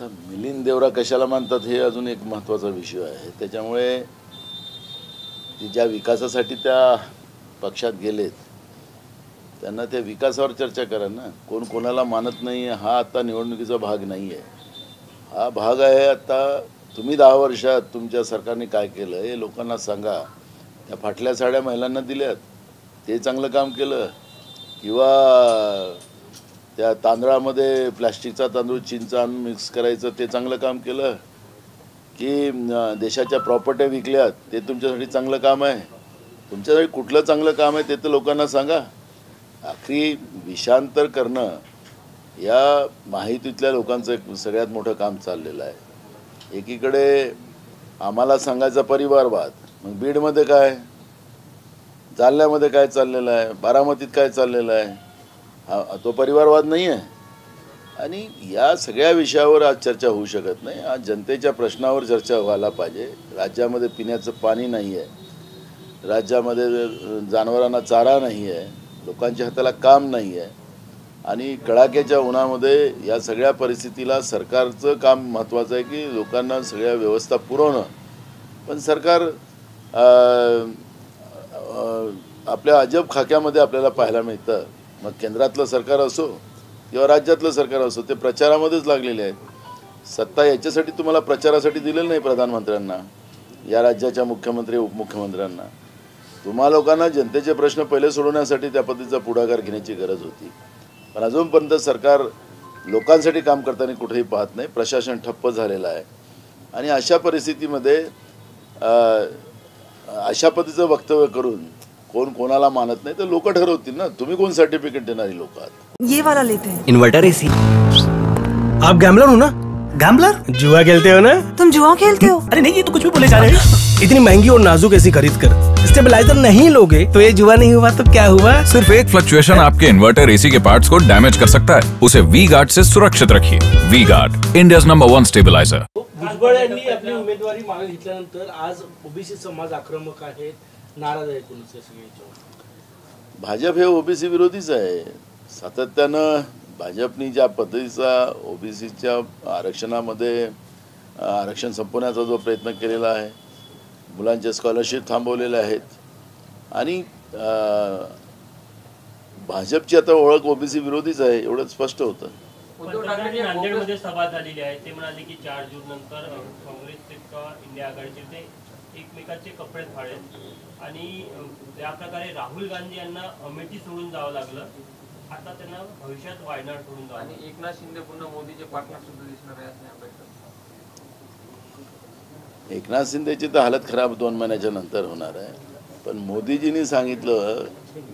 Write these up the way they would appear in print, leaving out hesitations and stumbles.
आता मिलिंद देवरा कशाला मानतात हे अजून एक महत्त्वाचा विषय आहे. त्याच्यामुळे ते ज्या विकासासाठी त्या पक्षात गेलेत त्यांना त्या विकासावर चर्चा करा ना. कोण कोणाला मानत नाही हा आता निवडणुकीचा भाग नाही आहे. हा भाग आहे आता तुम्ही 10 वर्षात तुमच्या सरकारने काय केलं हे लोकांना सांगा. त्या फाटल्या साड्या महिलांना दिल्यात ते चांगलं काम केलं, किंवा त्या तांदळामध्ये प्लॅस्टिकचा तांदूळ चिंच आणून मिक्स करायचं ते चांगलं काम केलं, की देशाच्या प्रॉपर्ट्या विकल्यात ते तुमच्यासाठी चांगलं काम आहे. तुमच्यासाठी कुठलं चांगलं काम आहे ते तर लोकांना सांगा. आखरी विषांतर करणं या माहितीतल्या लोकांचं एक सगळ्यात मोठं काम चाललेलं आहे. एकीकडे आम्हाला सांगायचा परिवारवाद, मग बीडमध्ये काय, जालन्यामध्ये काय चाललेलं आहे, बारामतीत काय चाललेलं आहे, तो परिवारवाद नाही आहे. आणि या सगळ्या विषयावर आज चर्चा होऊ शकत नाही. आज जनतेच्या प्रश्नावर चर्चा व्हायला पाहिजे. राज्यामध्ये पिण्याचं पाणी नाही आहे, राज्यामध्ये जनावरांना चारा नाही आहे, लोकांच्या हाताला काम नाही आहे, आणि कडाक्याच्या उन्हामध्ये या सगळ्या परिस्थितीला सरकारचं काम महत्त्वाचं आहे की लोकांना सगळ्या व्यवस्था पुरवणं. पण सरकार आपल्या अजब खाक्यामध्ये आपल्याला पाहायला मिळतं. मग केंद्रातलं सरकार असो किंवा राज्यातलं सरकार असो, ते प्रचारामध्येच लागलेले आहेत. सत्ता याच्यासाठी तुम्हाला प्रचारासाठी दिलेलं नाही प्रधानमंत्र्यांना, या राज्याच्या मुख्यमंत्री उपमुख्यमंत्र्यांना. तुम्हा लोकांना जनतेचे प्रश्न पहिले सोडवण्यासाठी त्या पद्धतीचा पुढाकार घेण्याची गरज होती. पण अजूनपर्यंत सरकार लोकांसाठी काम करताना कुठेही पाहत नाही. प्रशासन ठप्प झालेलं आहे. आणि अशा परिस्थितीमध्ये अशा पद्धतीचं वक्तव्य करून कोण कोणाला मानत नाही तर लोक ठरवतील ना. तुम्ही कोण सर्टिफिकेट देणारी लोक आहात. ये वाला लेते हैं. Inverter AC. आप गैम्बलर हो ना? गैम्बलर? जुआ खेलते हो ना? तुम जुआ खेलते हो? अरे नहीं, ये तो कुछ भी बोले जा रहे हैं. इतनी महंगी और नाजुक एसी खरीद कर स्टेबलाइजर नहीं लोगे तो ये जुआ नहीं हुआ तो क्या हुआ? सिर्फ एक फ्लक्चुएशन आपके इन्वर्टर एसी के पार्ट्स को डैमेज कर सकता है. उसे वी गार्ड से सुरक्षित रखिए. V Guard, India's number 1 stabiliser. Bhujbal यांनी आपली उमेदवारी मागे घेतल्यानंतर आज ओबीसी समाज आक्रमक आहेत, नाराज आहे कोणीच सगळ्याच्यावर. भाजप हे ओबीसी विरोधीच आहे. सातत्यानं भाजपनी ज्या पद्धतीचा ओबीसीच्या आरक्षणामध्ये आरक्षण संपवण्याचा जो प्रयत्न केलेला आहे, मुलांचे स्कॉलरशिप थांबवलेले आहेत, आणि भाजपची आता ओळख ओबीसी विरोधीच आहे एवढं स्पष्ट होतं. नांदेडमध्ये सभा झालेली आहे. ते म्हणाले की 4 जून नंतर काँग्रेसचे इंडिया आघाडीचे ते एकमेकांचे कपडे फाडेल, आणि त्या प्रकारे राहुल गांधी यांना अमेठी सोडून जावं लागलं. आता त्यांना भविष्यात वायनाड सोडून जावं. आणि एकनाथ शिंदे पुन्हा मोदीचे पार्टनर सुद्धा दिसणार आहे. एकनाथ शिंदेची तर हालत खराब 2 महिन्याच्या नंतर होणार आहे. पण मोदीजींनी सांगितलं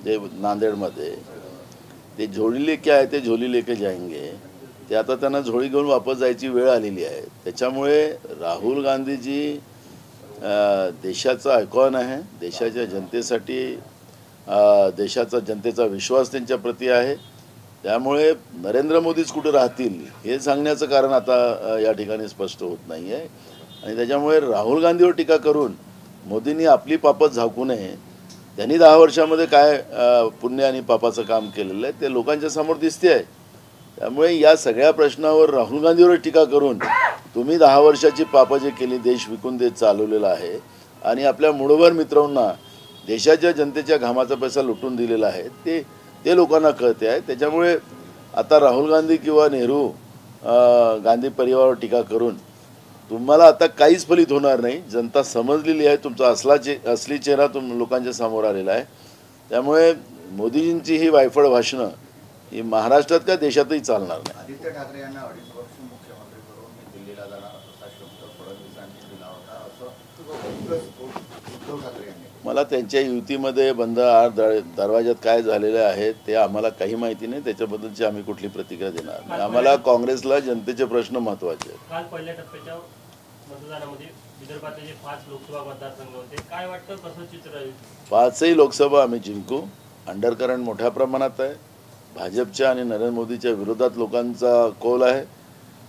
जे नांदेडमध्ये, ते झोली लेके आहे ते झोली लेके जाएंगे, ते आता त्यांना झोळी घेऊन वापस जायची वेळ आलेली आहे. त्याच्यामुळे राहुल गांधीजी देशाचा आयकॉन आहे. देशाच्या जनतेसाठी देशाचा जनतेचा विश्वास त्यांच्या प्रती आहे. त्यामुळे नरेंद्र मोदीच कुठे राहतील हे सांगण्याचं कारण आता या ठिकाणी स्पष्ट होत नाही आहे. आणि त्याच्यामुळे राहुल गांधीवर टीका करून मोदींनी आपली पापच झाकू नये. त्यांनी 10 वर्षामध्ये काय पुण्य आणि पापाचं काम केलेलं आहे ते लोकांच्या समोर दिसते आहे. त्यामुळे या सगळ्या प्रश्नावर राहुल गांधीवर टीका करून तुम्ही 10 वर्षाची पापं जे केली, देश विकून देत चालवलेला आहे, आणि आपल्या मूळवर मित्रांना देशाच्या जनतेच्या घामाचा पैसा लुटून दिलेला आहे, ते लोकांना कळते आहे. त्याच्यामुळे आता राहुल गांधी किंवा नेहरू गांधी परिवारावर टीका करून तुम्हाला आता काहीच फलित होणार नाही. जनता समजलेली आहे. तुमचा असली चेहरा लोकांच्या समोर आलेला आहे. त्यामुळे मोदीजींची ही वायफळ भाषणं ही महाराष्ट्रात का देशातही चालणार नाही. आदित्य ठाकरे यांना 2.5 वर्ष मुख्यमंत्री करून दिल्लीला जाणार असा शब्द फडणवीसांनी दिला होता, असं उद्धव ठाकरे यांनी. मला त्यांच्या युतीमध्ये बंद आड दरवाज्यात काय झालेले आहे ते आम्हाला काही माहिती नाही. त्याच्याबद्दलची आम्ही कुठली प्रतिक्रिया देणार नाही. आम्हाला काँग्रेसला जनतेचे प्रश्न महत्त्वाचे आहेत. काल पहिल्या टप्प्याच्या मतदानामध्ये विदर्भातले जे 5 लोकसभा मतदारसंघ होते, काय वाटतं कसं चित्र आहे? 5ही लोकसभा आम्ही जिंकू. अंडरकरंट मोठ्या प्रमाणात आहे. भाजपच्या आणि नरेंद्र मोदीच्या विरोधात लोकांचा कौल आहे,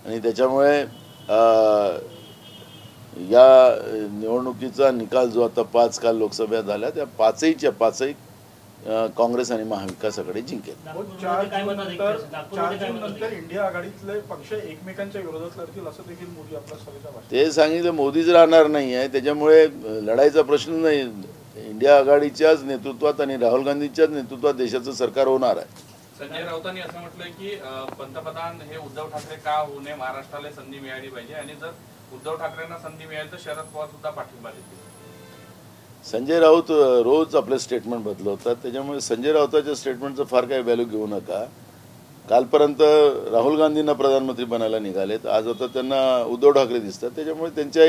आणि त्याच्यामुळे या निवडणुकीचा निकाल जो आता 5 काल लोकसभा झाल्या त्या 5हीच्या 5ही काँग्रेस आणि महाविकास आघाडी जिंकेल. नागपूरमध्ये काय मताधिक्य असेल? नागपूरमध्ये काय मताधिक्य? नंतर इंडिया आघाडीतले पक्ष एकमेकांच्या विरोधात लढतील असं देखील मोदी आपल्या सभेच्या भाषणात ते सांगितलं मोदीच राहणार नाही आहे, त्याच्यामुळे लढाईचा प्रश्न नाही. इंडिया आघाडीच्याच नेतृत्वात आणि राहुल गांधीच्याच नेतृत्वात देशाचं सरकार होणार आहे. संजय राऊतांनी असं म्हटलंय की पंतप्रधान हे उद्धव ठाकरे का होऊ नये, महाराष्ट्राला संधी मिळाली पाहिजे आणि जर उद्धव ठाकरेंना संधी मिळाली तर शरद पवार सुद्धा पाठिंबा देतील. संजय राऊत रोज आपले स्टेटमेंट बदलवतात, त्याच्यामुळे संजय राऊताच्या स्टेटमेंटचं फार काही व्हॅल्यू घेऊ नका. कालपर्यंत राहुल गांधींना प्रधानमंत्री बनायला निघालेत, आज आता त्यांना उद्धव ठाकरे दिसतात. त्याच्यामुळे त्यांच्या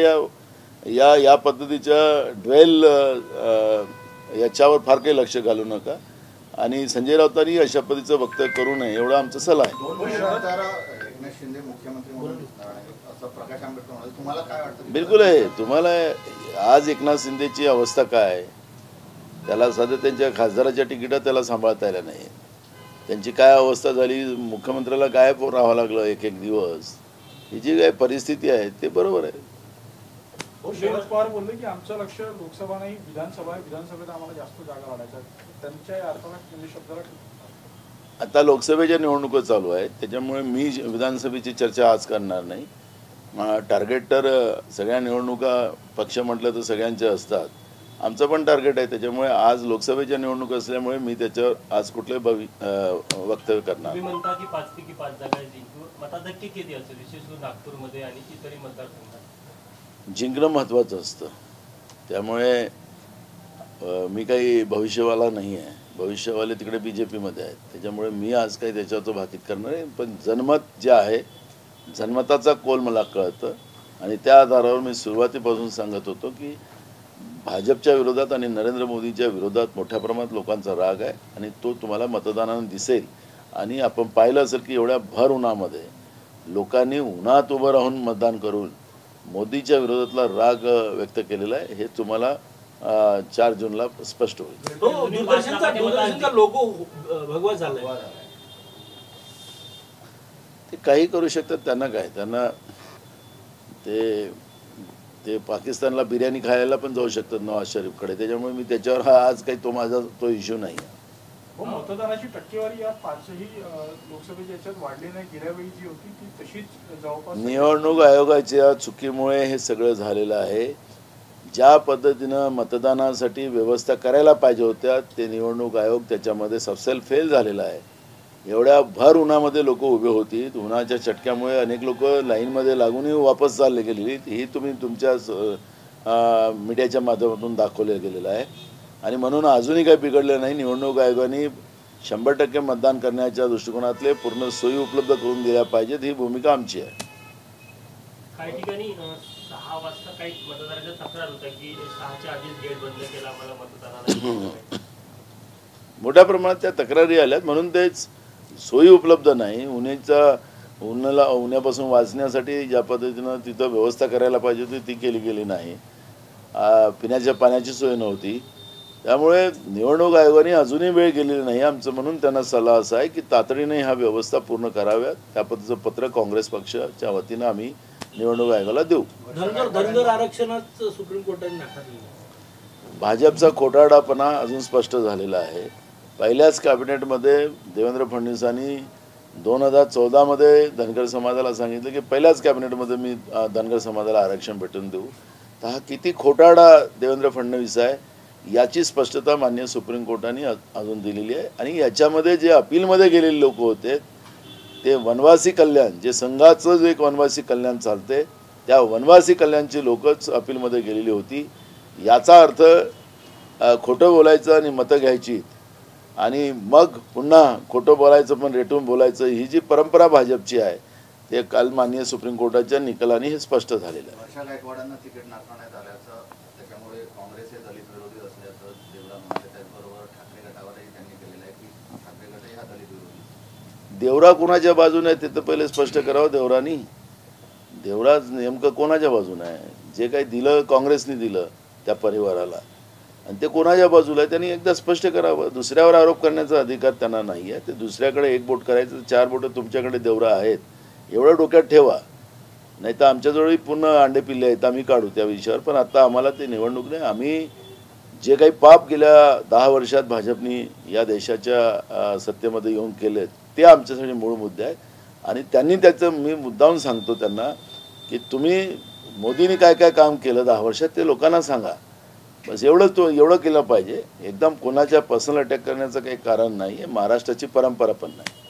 या पद्धतीच्या ड्वेल याच्यावर फार काही लक्ष घालू नका आणि संजय राऊतांनी अशा पद्धतीचं वक्तव्य करू नये एवढा आमचा सल्ला आहे. 2 वर्षानंतर एकनाथ शिंदे मुख्यमंत्री म्हणून दिसणार आहेत असं प्रकाश आंबेडकर म्हणाले. तुम्हाला काय वाटतं? बिलकुल आहे. तुम्हाला आज एकनाथ शिंदेची अवस्था काय आहे, त्याला साधं त्यांच्या खासदाराच्या तिकिटात त्याला सांभाळता आल्या नाही. त्यांची काय अवस्था झाली, मुख्यमंत्र्याला काय राहावं लागलं एक दिवस, ही जी काय परिस्थिती आहे ते बरोबर आहे. शरद पवार बोलले की आमचं लक्ष लोकसभा नाही विधानसभा आहे, विधानसभेत आम्हाला जास्त जागा वाढायच्या. त्यांच्या अर्थाला म्हणजे शब्दाला आता लोकसभेच्या निवडणुका चालू आहेत, त्याच्यामुळे मी विधानसभेची चर्चा आज करणार नाही. टार्गेट तर सगळ्या निवडणुका पक्ष म्हटलं तर सगळ्यांचे असतात, आमचं पण टार्गेट आहे. त्याच्यामुळे आज लोकसभेच्या निवडणुका असल्यामुळे मी त्याच्यावर आज कुठलंही वक्तव्य करणार. तुम्ही म्हणता की 5 पैकी 5 जागा जिंकू, मताधिक्य किती असेल विशेष करून नागपूरमध्ये आणि इतरही मतदारसंघात? जिंकणं महत्त्वाचं असतं, त्यामुळे मी काही भविष्यवाला नाही आहे. भविष्यवाले तिकडे BJPमध्ये आहेत, त्याच्यामुळे मी आज काही त्याच्यावरचं भाकीत करणार आहे. पण जनमत जे आहे, जनमताचा कौल मला कळतं आणि त्या आधारावर मी सुरुवातीपासून सांगत होतो की भाजपच्या विरोधात आणि नरेंद्र मोदीच्या विरोधात मोठ्या प्रमाणात लोकांचा राग आहे आणि तो तुम्हाला मतदानानं दिसेल. आणि आपण पाहिलं असेल की एवढ्या भर उन्हामध्ये लोकांनी उन्हात उभं राहून मतदान करून मोदीच्या विरोधातला राग व्यक्त केलेला आहे. हे तुम्हाला 4 जूनला स्पष्ट होईल. दूरदर्शनचा लोगो भगवा झालाय. ते काही करू शकतात, त्यांना काय, त्यांना ते पाकिस्तानला बिर्याणी खायला पण जाऊ शकतात नवाज शरीफकडे. त्याच्यामुळे मी त्याच्यावर आज काही माझा तो इश्यू नाही आहे. मतदानाची टक्केवारी या 5ही लोकसभेच्या याच्यात वाढली नाही. गेल्या वेळी जी होती ती तशीच जवळपास. निवडणूक आयोगाच्या चुकीमुळे हे सगळं झालेलं आहे. ज्या पद्धतीनं मतदानासाठी व्यवस्था करायला पाहिजे होत्या ते निवडणूक आयोग त्याच्यामध्ये सबसेल फेल झालेला आहे. एवढ्या भर उन्हामध्ये लोक उभे होती, उन्हाच्या चटक्यामुळे अनेक लोक लाईनमध्ये लागूनही वापस चालले गेलेली. ही तुम्ही तुमच्या मीडियाच्या माध्यमातून दाखवले गेलेलं आहे आणि म्हणून अजूनही काही बिघडलं नाही. निवडणूक आयोगाने 100% मतदान करण्याच्या दृष्टिकोनातले पूर्ण सोयी उपलब्ध करून दिल्या पाहिजेत, ही भूमिका आमची आहे. काही ठिकाणी 6 वाजता काही मतदारांच्या तक्रार होत्या की 6च्या आधीच गेट बंद केला, आम्हाला मतदानाला मोठ्या प्रमाणात त्या तक्रारी आल्यात. म्हणून तेच सोयी उपलब्ध नाही. उन्हापासून वाचण्यासाठी ज्या पद्धतीनं तिथं व्यवस्था करायला पाहिजे होती ती केली गेली नाही. पिण्याच्या पाण्याची सोय नव्हती. त्यामुळे निवडणूक आयोगाने अजूनही वेळ गेलेली नाही. आमचं म्हणून त्यांना सल्ला असा आहे की तातडीने ह्या व्यवस्था पूर्ण कराव्यात. त्या पद्धतीचं पत्र काँग्रेस पक्षाच्या वतीनं आम्ही निवडणूक आयोगाला देऊ. धनगर आरक्षणात सुप्रीम कोर्टाने नाकारले. भाजपचा खोटारडापणा अजून स्पष्ट झालेला आहे. पहिल्याच कॅबिनेटमध्ये देवेंद्र फडणवीसांनी 2014मध्ये धनगर समाजाला सांगितलं की पहिल्याच कॅबिनेटमध्ये मी धनगर समाजाला आरक्षण भेटून देऊ. तर हा किती खोटारडा देवेंद्र फडणवीस आहे याची स्पष्टता माननीय सुप्रीम कोर्टाने अजून दिलेली आहे. आणि याच्यामध्ये जे अपीलमध्ये गेलेले लोक होते ते वनवासी कल्याण, जे संघाचं जे एक वनवासी कल्याण चालते त्या वनवासी कल्याणची लोकच अपीलमध्ये गेलेली होती. याचा अर्थ खोटं बोलायचं आणि मतं घ्यायची आणि मग पुन्हा खोटं बोलायचं पण रेटून बोलायचं, ही जी परंपरा भाजपची आहे ते काल माननीय सुप्रीम कोर्टाच्या निकालाने हे स्पष्ट झालेलं आहे. वर्षा गायकवाडांना तिकीट नाकारण्यात आल्याचं, त्याच्यामुळे काँग्रेस हे दलित विरोधी असल्याचं देवरा म्हणाले. त्याचबरोबर ठाकरे गटावरही त्यांनी केलेलं आहे की ठाकरे गटही हा दलित विरोधी. देवरा कोणाच्या बाजूने आहे ते तर पहिले स्पष्ट करावं देवरानी. देवरा नेमकं कोणाच्या बाजूने आहे? जे काही दिलं काँग्रेसने दिलं त्या परिवाराला आणि ते कोणाच्या बाजूला आहे त्यांनी एकदा स्पष्ट करावं. दुसऱ्यावर आरोप करण्याचा अधिकार त्यांना नाही आहे. ते दुसऱ्याकडे एक बोट करायचं, 4 बोटं तुमच्याकडे देवरा आहेत एवढं डोक्यात ठेवा. नाही तर आमच्याजवळही पूर्ण अंडे पिल्ले आहेत, आम्ही काढू त्या विषयावर. पण आता आम्हाला ते निवडणूक नाही. आम्ही जे काही पाप गेल्या 10 वर्षात भाजपनी या देशाच्या सत्तेमध्ये येऊन केले ते आमच्यासाठी मूळ मुद्दे आहेत आणि त्यांनी त्याचं मी मुद्दाम सांगतो त्यांना की तुम्ही मोदींनी काय काय काम केलं 10 वर्षात ते लोकांना सांगा, बस एवढं केलं पाहिजे. एकदम कोणाच्या पर्सनल अटॅक करण्याचं काही कारण नाही आहे, महाराष्ट्राची परंपरा पण नाही.